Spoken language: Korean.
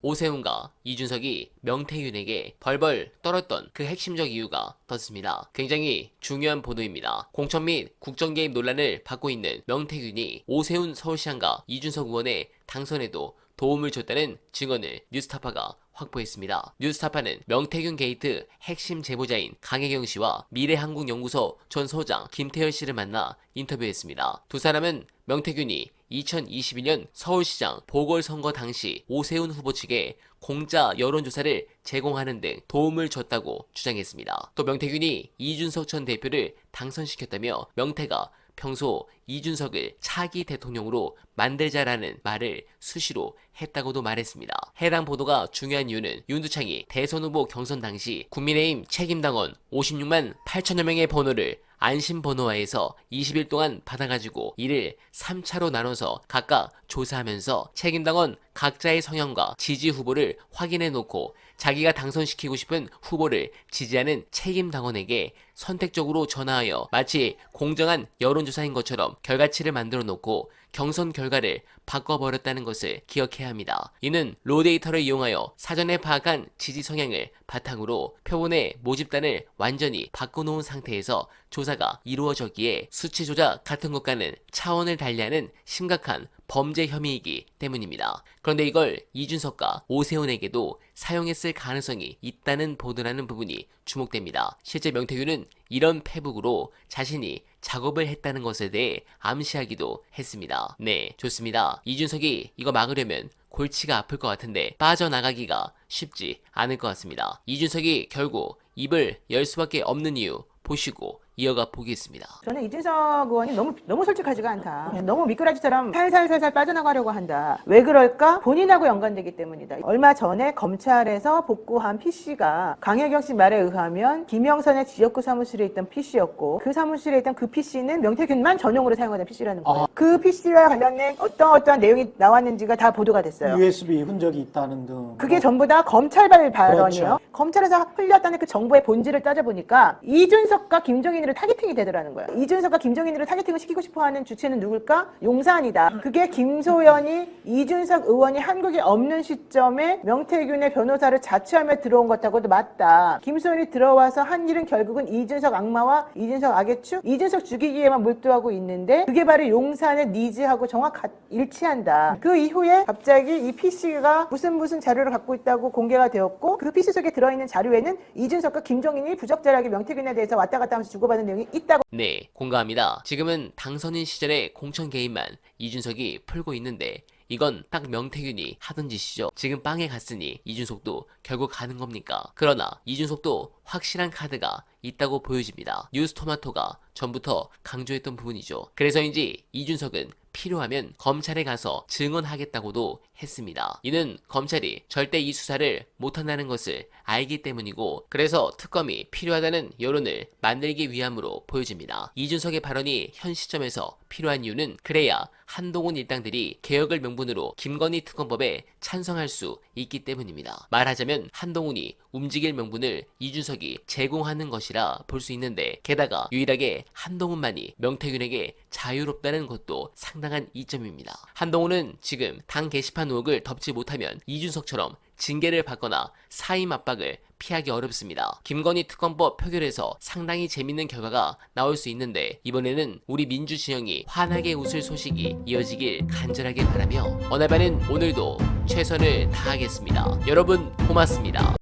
오세훈과 이준석이 명태균에게 벌벌 떨었던 그 핵심적 이유가 떴습니다. 굉장히 중요한 보도입니다. 공천 및 국정 개입 논란을 받고 있는 명태균이 오세훈 서울시장과 이준석 의원의 당선에도 도움을 줬다는 증언을 뉴스타파가 확보했습니다. 뉴스타파는 명태균 게이트 핵심 제보자인 강혜경 씨와 미래한국연구소 전 소장 김태열 씨를 만나 인터뷰했습니다. 두 사람은 명태균이 2022년 서울시장 보궐선거 당시 오세훈 후보 측에 공짜 여론조사를 제공하는 등 도움을 줬다고 주장했습니다. 또 명태균이 이준석 전 대표를 당선시켰다며 명태가 평소 이준석을 차기 대통령으로 만들자라는 말을 수시로 했다고도 말했습니다. 해당 보도가 중요한 이유는 윤두창이 대선 후보 경선 당시 국민의힘 책임당원 56만 8천여 명의 번호를 안심번호화해서 20일 동안 받아가지고 이를 3차로 나눠서 각각 조사하면서 책임당원 각자의 성향과 지지 후보를 확인해 놓고 자기가 당선시키고 싶은 후보를 지지하는 책임당원에게 선택적으로 전화하여 마치 공정한 여론조사인 것처럼 결과치를 만들어 놓고 경선 결과를 바꿔버렸다는 것을 기억해야 합니다. 이는 로데이터를 이용하여 사전에 파악한 지지 성향을 바탕으로 표본의 모집단을 완전히 바꿔놓은 상태에서 조사가 이루어졌기에 수치 조작 같은 것과는 차원을 달리하는 심각한 범죄 혐의이기 때문입니다. 그런데 이걸 이준석과 오세훈에게도 사용했을 가능성이 있다는 보도라는 부분이 주목됩니다. 실제 명태균은 이런 페북으로 자신이 작업을 했다는 것에 대해 암시하기도 했습니다. 네, 좋습니다. 이준석이 이거 막으려면 골치가 아플 것 같은데 빠져나가기가 쉽지 않을 것 같습니다. 이준석이 결국 입을 열 수밖에 없는 이유 보시고 이어가 보겠습니다. 저는 이준석 의원이 너무 솔직하지가 않다. 너무 미꾸라지처럼 살살살살 빠져나가려고 한다. 왜 그럴까? 본인하고 연관되기 때문이다. 얼마 전에 검찰에서 복구한 PC가 강혜경 씨 말에 의하면 김영선의 지역구 사무실에 있던 PC였고 그 사무실에 있던 그 PC는 명태균만 전용으로 사용하는 PC라는 거예요. 그 PC와 관련된 어떠한 내용이 나왔는지가 다 보도가 됐어요. USB 흔적이 있다는 등. 그게 전부 다 검찰발 발언이에요. 그렇죠. 검찰에서 흘렸다는 그 정보의 본질을 따져보니까 이준석과 김종인을 타겟팅이 되더라는 거예요. 이준석과 김종인을 타겟팅을 시키고 싶어하는 주체는 누굴까? 용산이다. 그게 김소연이 이준석 의원이 한국에 없는 시점에 명태균의 변호사를 자처하며 들어온 것하고도 맞다. 김소연이 들어와서 한 일은 결국은 이준석 악마와 이준석 악의 축, 이준석 죽이기에만 몰두하고 있는데 그게 바로 용산의 니즈하고 정확 일치한다. 그 이후에 갑자기 이 PC가 무슨 자료를 갖고 있다고 공개가 되었고 그 PC 속에 들어있는 자료에는 이준석과 김종인이 부적절하게 명태균에 대해서 왔다 갔다 하면서 주고받은 내용이 있다고. 네, 공감합니다. 지금은 당선인 시절의 공천 개입만 이준석이 풀고 있는데 이건 딱 명태균이 하던 짓이죠. 지금 빵에 갔으니 이준석도 결국 가는 겁니까? 그러나 이준석도 확실한 카드가 있다고 보여집니다. 뉴스토마토가 전부터 강조했던 부분이죠. 그래서인지 이준석은 필요하면 검찰에 가서 증언하겠다고도 했습니다. 이는 검찰이 절대 이 수사를 못한다는 것을 알기 때문이고 그래서 특검이 필요하다는 여론을 만들기 위함으로 보여집니다. 이준석의 발언이 현 시점에서 필요한 이유는 그래야 한동훈 일당들이 개혁을 명분으로 김건희 특검법에 찬성할 수 있기 때문입니다. 말하자면 한동훈이 움직일 명분을 이준석이 제공하는 것이라 볼 수 있는데 게다가 유일하게 한동훈만이 명태균에게 자유롭다는 것도 상당한 이점입니다. 한동훈은 지금 당 게시판 의혹을 덮지 못하면 이준석처럼 징계를 받거나 사임 압박을 피하기 어렵습니다. 김건희 특검법 표결에서 상당히 재밌는 결과가 나올 수 있는데 이번에는 우리 민주 진영이 환하게 웃을 소식이 이어지길 간절하게 바라며 어날바는 오늘도 최선을 다하겠습니다. 여러분 고맙습니다.